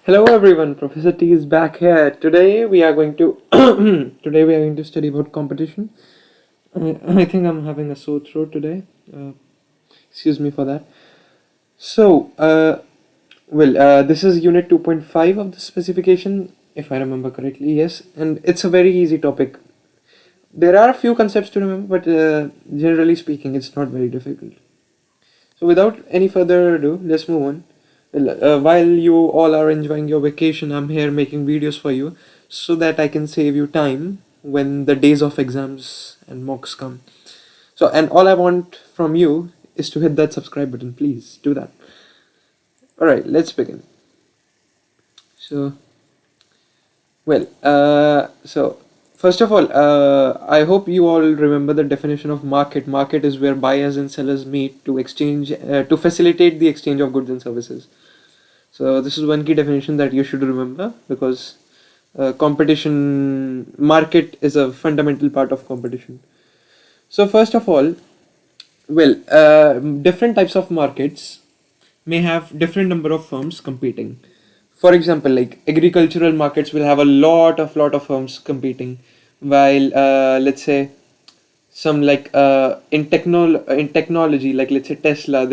Hello everyone, Professor T is back here. Today we are going to study about competition. I think I'm having a sore throat today. Excuse me for that. So, this is Unit 2.5 of the specification, if I remember correctly. Yes, and it's a very easy topic. There are a few concepts to remember, but generally speaking, it's not very difficult. So, without any further ado, let's move on. While you all are enjoying your vacation, I'm here making videos for you so that I can save you time when the days of exams and mocks come. So, and all I want from you is to hit that subscribe button. Please do that. Alright, let's begin. So, first of all, I hope you all remember the definition of market. Market is where buyers and sellers meet to to facilitate the exchange of goods and services. So this is one key definition that you should remember because market is a fundamental part of competition. So first of all, different types of markets may have different number of firms competing. For example, like agricultural markets will have a lot of firms competing, while let's say some in technology, like let's say Tesla,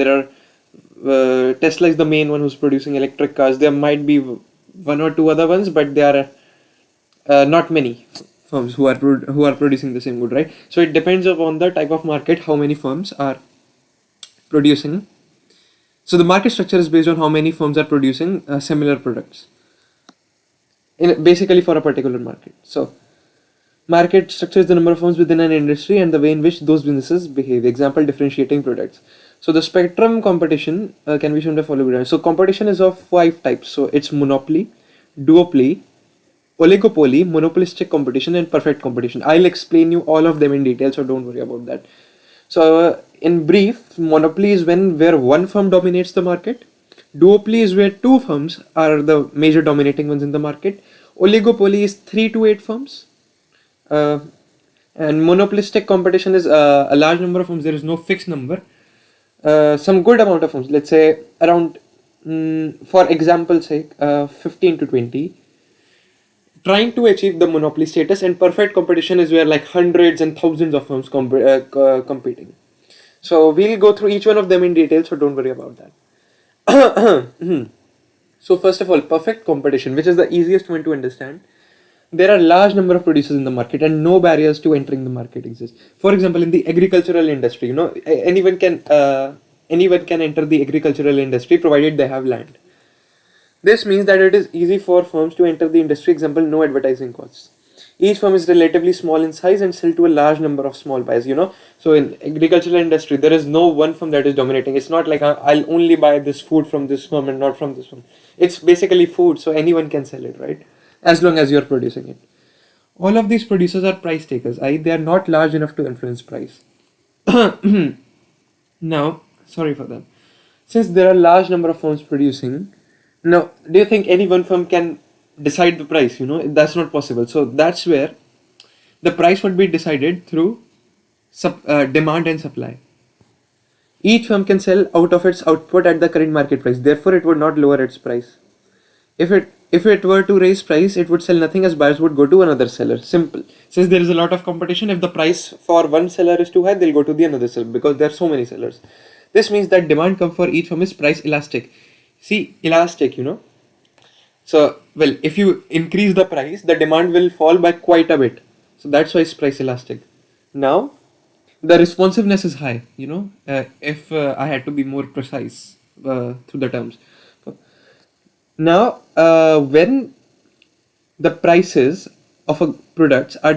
Tesla is the main one who's producing electric cars. There might be one or two other ones, but there are not many firms who are producing the same good, right? So it depends upon the type of market, how many firms are producing. So the market structure is based on how many firms are producing similar products, basically for a particular market. So market structure is the number of firms within an industry and the way in which those businesses behave. Example, differentiating products. So the spectrum competition can be shown by following diagram. So competition is of 5 types. So it's monopoly, duopoly, oligopoly, monopolistic competition, and perfect competition. I'll explain you all of them in detail, so don't worry about that. So in brief, monopoly is where one firm dominates the market. Duopoly is where two firms are the major dominating ones in the market. Oligopoly is 3 to 8 firms. And monopolistic competition is a large number of firms. There is no fixed number. Some good amount of firms, let's say around, for example's sake, 15 to 20, trying to achieve the monopoly status. And perfect competition is where like hundreds and thousands of firms competing. So we'll go through each one of them in detail, so don't worry about that. So first of all, perfect competition, which is the easiest one to understand. There are large number of producers in the market and no barriers to entering the market exist. For example, in the agricultural industry, anyone can enter the agricultural industry provided they have land. This means that it is easy for firms to enter the industry. Example, no advertising costs. Each firm is relatively small in size and sell to a large number of small buyers. So in agricultural industry, there is no one firm that is dominating. It's not like I'll only buy this food from this firm and not from this firm. It's basically food, so anyone can sell it, right? As long as you're producing it. All of these producers are price takers, they are not large enough to influence price. Now, sorry for that. Since there are large number of firms producing, now, do you think any one firm can decide the price? That's not possible. So that's where the price would be decided through demand and supply. Each firm can sell out of its output at the current market price. Therefore, it would not lower its price. If it were to raise price, it would sell nothing as buyers would go to another seller. Simple. Since there is a lot of competition, if the price for one seller is too high, they'll go to the another seller because there are so many sellers. This means that demand curve for each firm is price elastic. See, elastic, So, if you increase the price, the demand will fall by quite a bit. So that's why it's price elastic. Now, the responsiveness is high, if I had to be more precise through the terms. Now, when the prices of a products are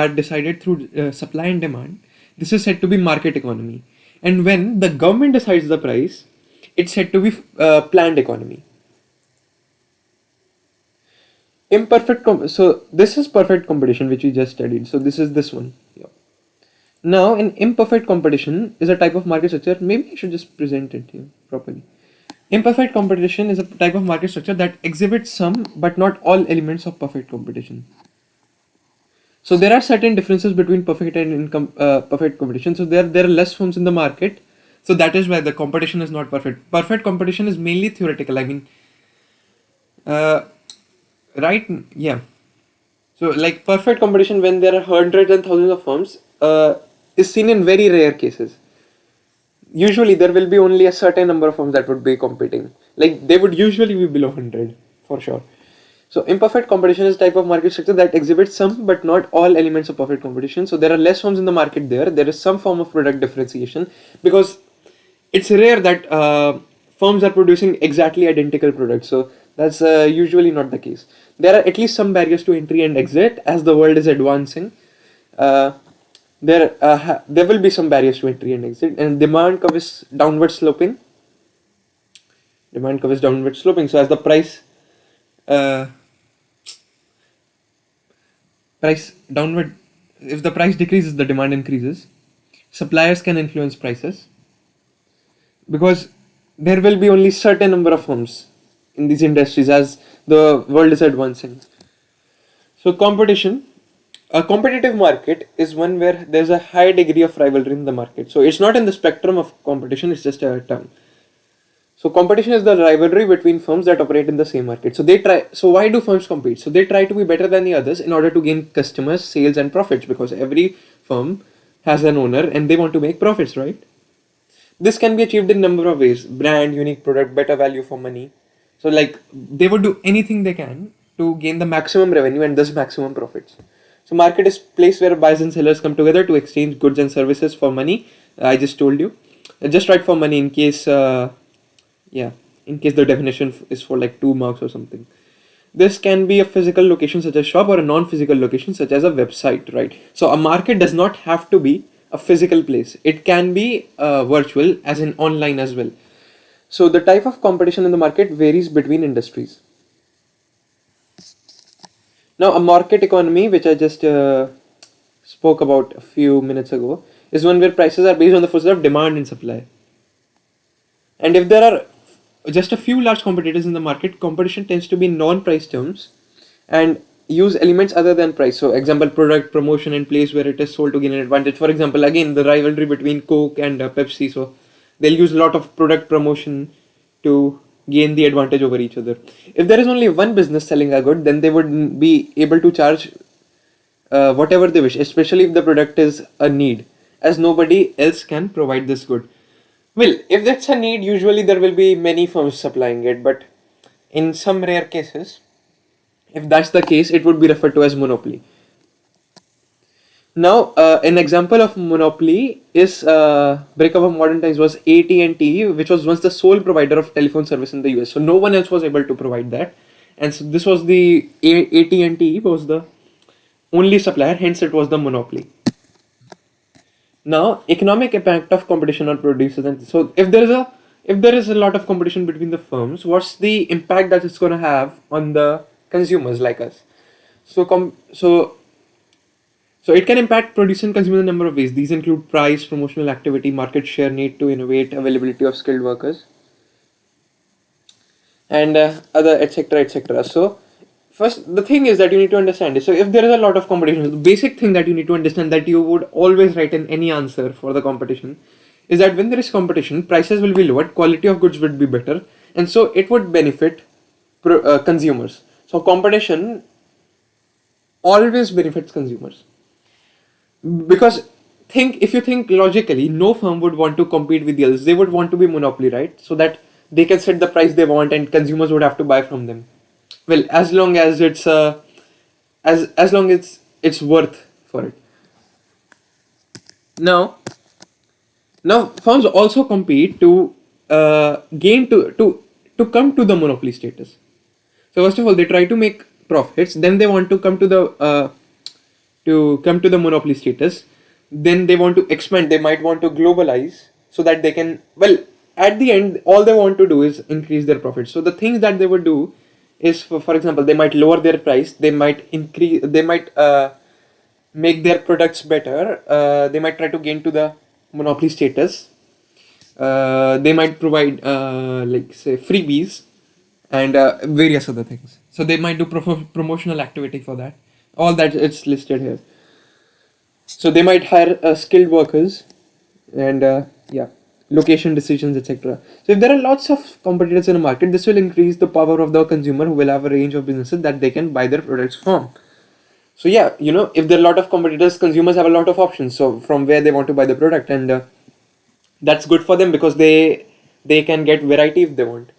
decided through supply and demand, this is said to be market economy. And when the government decides the price, it's said to be planned economy. So this is perfect competition, which we just studied. So this is this one. Yeah. Now, in imperfect competition is a type of market structure. Maybe I should just present it here properly. Imperfect competition is a type of market structure that exhibits some but not all elements of perfect competition. So there are certain differences between perfect and perfect competition. So there are less firms in the market. So that is why the competition is not perfect. Perfect competition is mainly theoretical. I mean, Uh, right? Yeah. So, like perfect competition, when there are hundreds and thousands of firms, is seen in very rare cases. Usually, there will be only a certain number of firms that would be competing. Like they would usually be below 100 for sure. So, imperfect competition is a type of market structure that exhibits some but not all elements of perfect competition. So, there are less firms in the market there. There is some form of product differentiation because it's rare that firms are producing exactly identical products. So, that's usually not the case. There are at least some barriers to entry and exit as the world is advancing. Uh, there will be some barriers to entry and exit, and demand curve is downward sloping. Demand curve is downward sloping. So, as the uh, price downward, if the price decreases, the demand increases. Suppliers can influence prices because there will be only certain number of firms in these industries as the world is advancing. So competition, a competitive market is one where there's a high degree of rivalry in the market. So it's not in the spectrum of competition, it's just a term. So competition is the rivalry between firms that operate in the same market. So why do firms compete? So they try to be better than the others in order to gain customers, sales and profits because every firm has an owner and they want to make profits, right? This can be achieved in number of ways: brand, unique product, better value for money. So like they would do anything they can to gain the maximum revenue and thus maximum profits. So market is place where buyers and sellers come together to exchange goods and services for money. I just told you. Just write for money in case yeah, in case the definition is for like 2 marks or something. This can be a physical location such as shop or a non-physical location such as a website, right? So a market does not have to be a physical place. It can be virtual as in online as well. So the type of competition in the market varies between industries. Now a market economy, which I just spoke about a few minutes ago, is one where prices are based on the forces of demand and supply. And if there are just a few large competitors in the market, competition tends to be non-price terms and use elements other than price. So, example, product promotion and place where it is sold to gain an advantage. For example, again, the rivalry between Coke and Pepsi. So, they'll use a lot of product promotion to gain the advantage over each other. If there is only one business selling a good, then they would be able to charge whatever they wish, especially if the product is a need, as nobody else can provide this good. Well, if that's a need, usually there will be many firms supplying it, but in some rare cases, if that's the case, it would be referred to as monopoly. Now, an example of monopoly is breakup of modern times was AT&T, which was once the sole provider of telephone service in the US. So no one else was able to provide that, and so this was the AT&T was the only supplier. Hence, it was the monopoly. Now, economic impact of competition on producers, and so if there is a lot of competition between the firms, what's the impact that it's going to have on the consumers like us? So so it can impact producer and consumer in a number of ways. These include price, promotional activity, market share, need to innovate, availability of skilled workers, and other etc etc. So first, the thing is that you need to understand is, so if there is a lot of competition, the basic thing that you need to understand that you would always write in any answer for the competition is that when there is competition, prices will be lowered, quality of goods would be better, and so it would benefit consumers. So competition always benefits consumers because think if you think logically, no firm would want to compete with the others. They would want to be monopoly, right? So that they can set the price they want and consumers would have to buy from them. Well, as long as it's as long as it's worth for it. Now, now firms also compete to gain to come to the monopoly status. So first of all, they try to make profits. Then they want to come to the monopoly status. Then they want to expand. They might want to globalize so that they can. Well, at the end, all they want to do is increase their profits. So the things that they would do is, for example, they might lower their price. They might increase. They might make their products better. They might try to gain to the monopoly status. They might provide like say freebies and various other things. So they might do promotional activity for that. All that it's listed here. So they might hire skilled workers, and yeah. location decisions, etc. So if there are lots of competitors in a market, this will increase the power of the consumer, who will have a range of businesses that they can buy their products from. So yeah, if there are a lot of competitors, consumers have a lot of options. So from where they want to buy the product, and that's good for them because they can get variety if they want.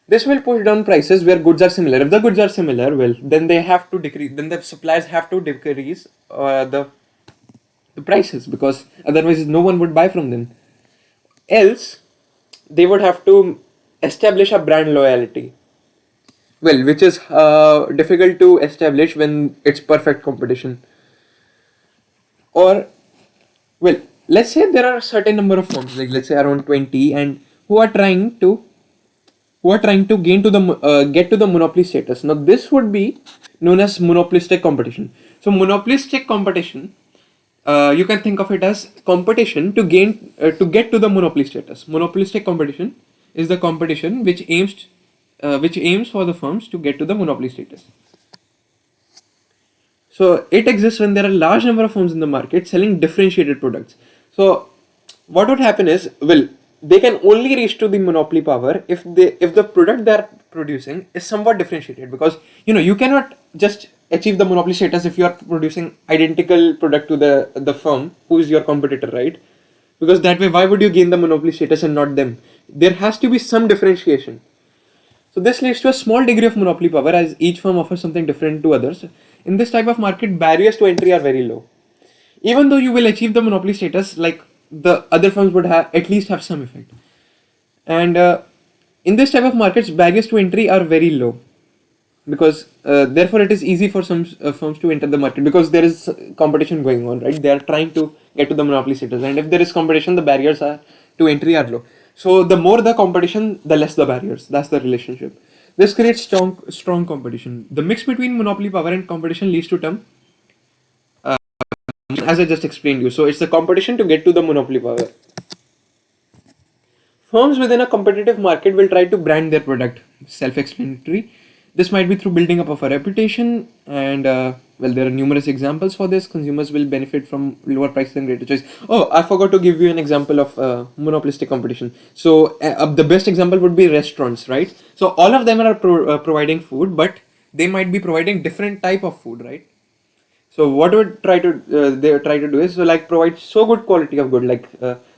This will push down prices where goods are similar. If the goods are similar, well, then they have to decrease. Then the suppliers have to decrease the prices, because otherwise no one would buy from them. Else, they would have to establish a brand loyalty. Well, which is difficult to establish when it's perfect competition. Or, well, let's say there are a certain number of firms, like let's say around 20, and who are trying to gain to the get to the monopoly status. Now this would be known as monopolistic competition. So monopolistic competition, you can think of it as competition to get to the monopoly status. Monopolistic competition is the competition which aims for the firms to get to the monopoly status. So it exists when there are a large number of firms in the market selling differentiated products. So what would happen is, well, they can only reach to the monopoly power if the product they are producing is somewhat differentiated, because you cannot just achieve the monopoly status if you are producing identical product to the firm who is your competitor, right? Because that way, why would you gain the monopoly status and not them? There has to be some differentiation. So this leads to a small degree of monopoly power, as each firm offers something different to others. In this type of market, barriers to entry are very low. Even though you will achieve the monopoly status, like the other firms would have at least have some effect. And in this type of markets, barriers to entry are very low, because therefore it is easy for some firms to enter the market, because there is competition going on, right? They are trying to get to the monopoly status, and if there is competition, the barriers to entry are low. So the more the competition, the less the barriers. That's the relationship. This creates strong competition. The mix between monopoly power and competition leads to term, as I just explained you. So it's the competition to get to the monopoly power. Firms within a competitive market will try to brand their product. Self-explanatory. This might be through building up of a reputation, and well, there are numerous examples for this. Consumers will benefit from lower prices and greater choice. Oh, I forgot to give you an example of monopolistic competition. So the best example would be restaurants, right? So all of them are providing food, but they might be providing different type of food, right? So what would they try to do is, so like, provide so good quality of good, like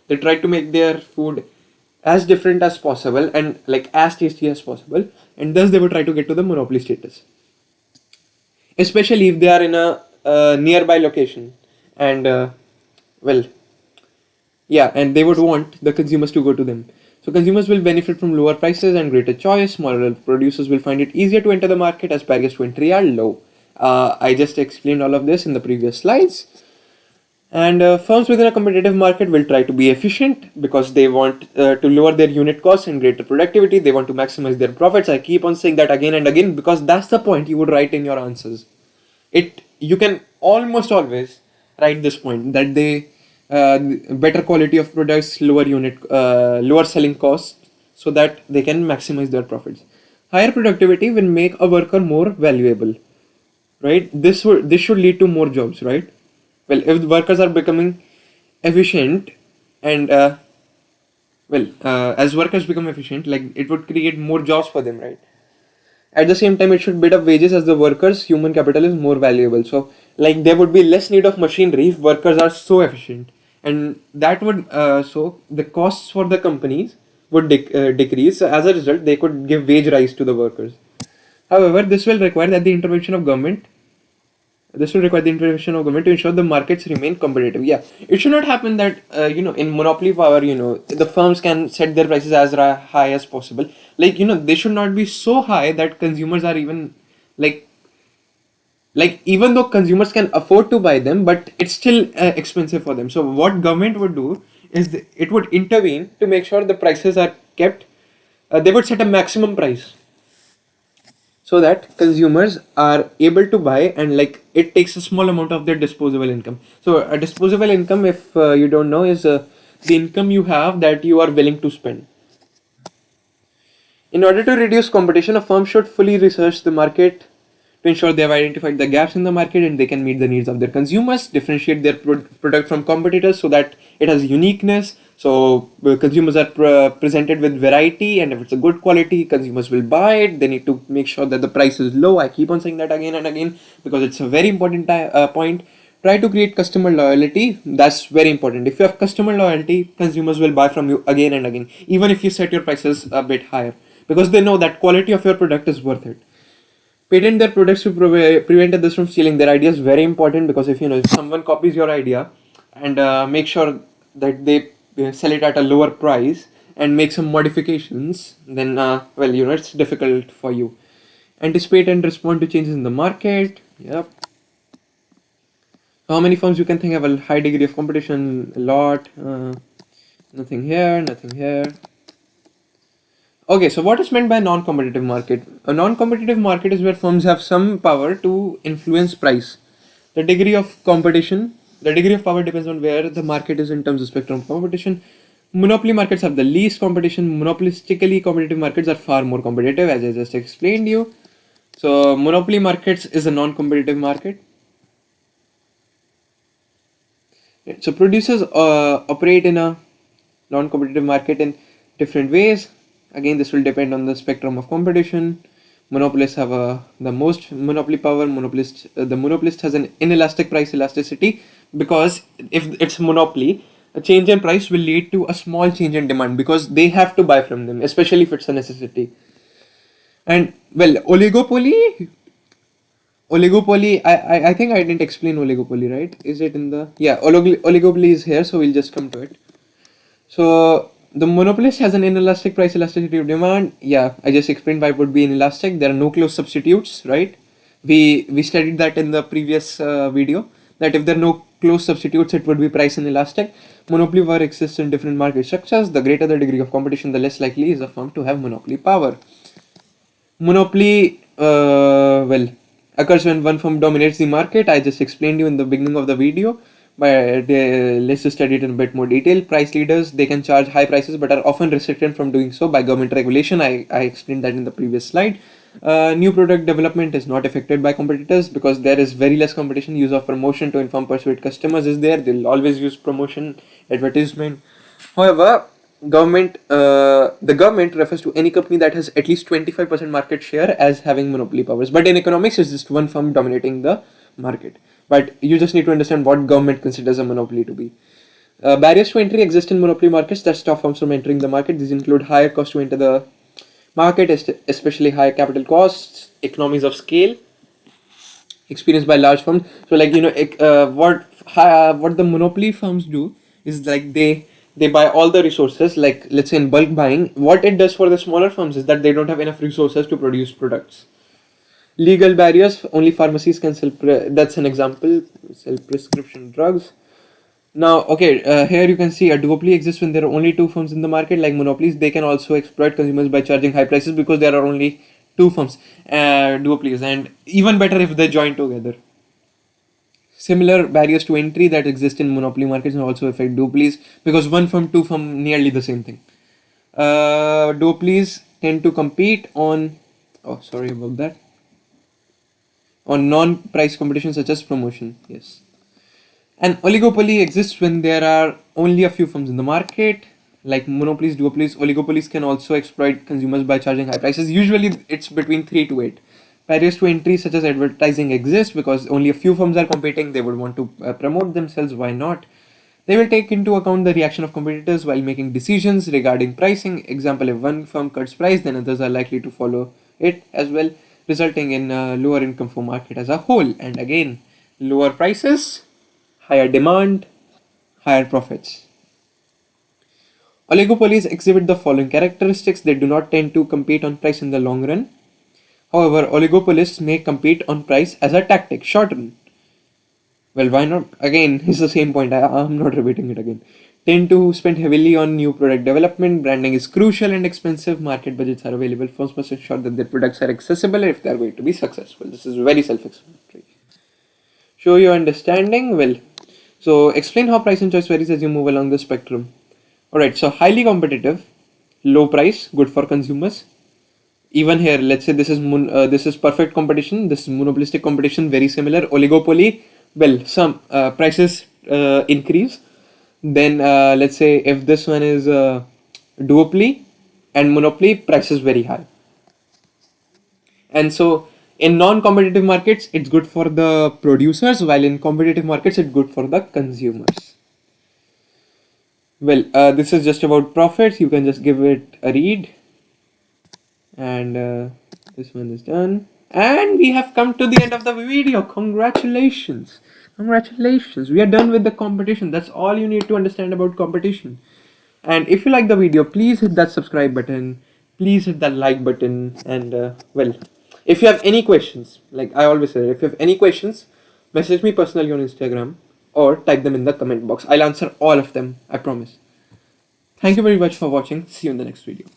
they try to make their food as different as possible and like as tasty as possible, and thus they would try to get to the monopoly status, especially if they are in a nearby location, and well, yeah, and they would want the consumers to go to them. So consumers will benefit from lower prices and greater choice. Smaller producers will find it easier to enter the market as barriers to entry are low. I just explained all of this in the previous slides. And firms within a competitive market will try to be efficient because they want to lower their unit costs and greater productivity. They want to maximize their profits. I keep on saying that again and again because that's the point you would write in your answers. You can almost always write this point, that they better quality of products, lower selling costs, so that they can maximize their profits. Higher productivity will make a worker more valuable, right? This should lead to more jobs, right? Well, if the workers are becoming efficient, and as workers become efficient, like, it would create more jobs for them, right? At the same time, it should bid up wages, as the workers' human capital is more valuable. So, like, there would be less need of machinery if workers are so efficient, and that would so the costs for the companies would decrease. So as a result, they could give wage rise to the workers. However, this will require the intervention of government to ensure the markets remain competitive. Yeah, it should not happen that in monopoly power, the firms can set their prices as high as possible. Like, they should not be so high that consumers are even like even though consumers can afford to buy them, but it's still expensive for them. So what government would do is it would intervene to make sure the prices are kept. They would set a maximum price so that consumers are able to buy, and like, it takes a small amount of their disposable income. So a disposable income, if you don't know, is the income you have that you are willing to spend. In order to reduce competition, a firm should fully research the market to ensure they have identified the gaps in the market and they can meet the needs of their consumers, differentiate their product from competitors so that it has uniqueness, So consumers are presented with variety, and if it's a good quality, consumers will buy it. They need to make sure that the price is low. I keep on saying that again and again because it's a very important point. Try to create customer loyalty. That's very important. If you have customer loyalty, consumers will buy from you again and again, even if you set your prices a bit higher, because they know that quality of your product is worth it. Patent their products to prevent others from stealing their ideas. Very important, because if someone copies your idea and make sure that they sell it at a lower price and make some modifications, then it's difficult for you. Anticipate and respond to changes in the market. Yep. How many firms you can think have a high degree of competition? A lot. Nothing here, nothing here. Okay, so what is meant by non-competitive market? A non-competitive market is where firms have some power to influence price. The degree of power depends on where the market is in terms of spectrum of competition. Monopoly markets have the least competition. Monopolistically competitive markets are far more competitive, as I just explained you. So monopoly markets is a non-competitive market. So producers operate in a non-competitive market in different ways. Again, this will depend on the spectrum of competition. Monopolists have the most monopoly power. The monopolist has an inelastic price elasticity, because if it's monopoly, a change in price will lead to a small change in demand because they have to buy from them, especially if it's a necessity. And oligopoly. I think I didn't explain oligopoly, right? Is it in the oligopoly is here, so we'll just come to it. So the monopolist has an inelastic price elasticity of demand. Yeah, I just explained why it would be inelastic. There are no close substitutes, right? We studied that in the previous video, that if there are no close substitutes, it would be price inelastic. Monopoly power exists in different market structures. The greater the degree of competition, the less likely is a firm to have monopoly power. Monopoly, occurs when one firm dominates the market. I just explained you in the beginning of the video, but let's just study it in a bit more detail. Price leaders, they can charge high prices but are often restricted from doing so by government regulation. I explained that in the previous slide. New product development is not affected by competitors because there is very less competition. Use of promotion to inform, persuade customers is there. They'll always use promotion, advertisement. However, the government refers to any company that has at least 25% market share as having monopoly powers. But in economics, it's just one firm dominating the market. But you just need to understand what government considers a monopoly to be. Barriers to entry exist in monopoly markets that stop firms from entering the market. These include higher cost to enter the market, especially high capital costs, economies of scale experienced by large firms. So, what the monopoly firms do is like they buy all the resources. Like, let's say in bulk buying, what it does for the smaller firms is that they don't have enough resources to produce products. Legal barriers, only pharmacies can sell. That's an example. Sell prescription drugs. Now, okay, here you can see a duopoly exists when there are only two firms in the market. Like monopolies, they can also exploit consumers by charging high prices because there are only two firms, duopolies, and even better if they join together. Similar barriers to entry that exist in monopoly markets also affect duopolies because one firm, two firm, nearly the same thing. Duopolies tend to compete on. Oh, sorry about that. On non-price competition such as promotion. Yes. An oligopoly exists when there are only a few firms in the market. Like monopolies, duopolies, oligopolies can also exploit consumers by charging high prices. Usually it's between 3 to 8. Barriers to entry such as advertising exist because only a few firms are competing. They would want to promote themselves. Why not? They will take into account the reaction of competitors while making decisions regarding pricing. Example, if one firm cuts price, then others are likely to follow it as well, resulting in lower income for market as a whole. And again, lower prices, higher demand, higher profits. Oligopolies exhibit the following characteristics. They do not tend to compete on price in the long run. However, oligopolists may compete on price as a tactic, short run. Well, why not? Again, it's the same point. I'm not repeating it again. Tend to spend heavily on new product development. Branding is crucial and expensive. Market budgets are available. Firms must ensure that their products are accessible if they are going to be successful. This is very self-explanatory. Show your understanding. Well, so explain how price and choice varies as you move along the spectrum. Alright, so highly competitive, low price, good for consumers. Even here, let's say this is perfect competition. This is monopolistic competition, very similar. Oligopoly, well, some prices increase. Then let's say if this one is duopoly and monopoly, price is very high. And so in non-competitive markets, it's good for the producers, while in competitive markets, it's good for the consumers. Well, this is just about profits. You can just give it a read. And this one is done. And we have come to the end of the video. Congratulations. Congratulations. We are done with the competition. That's all you need to understand about competition. And if you like the video, please hit that subscribe button. Please hit that like button. And well, if you have any questions, like I always say, if you have any questions, message me personally on Instagram or type them in the comment box. I'll answer all of them. I promise. Thank you very much for watching. See you in the next video.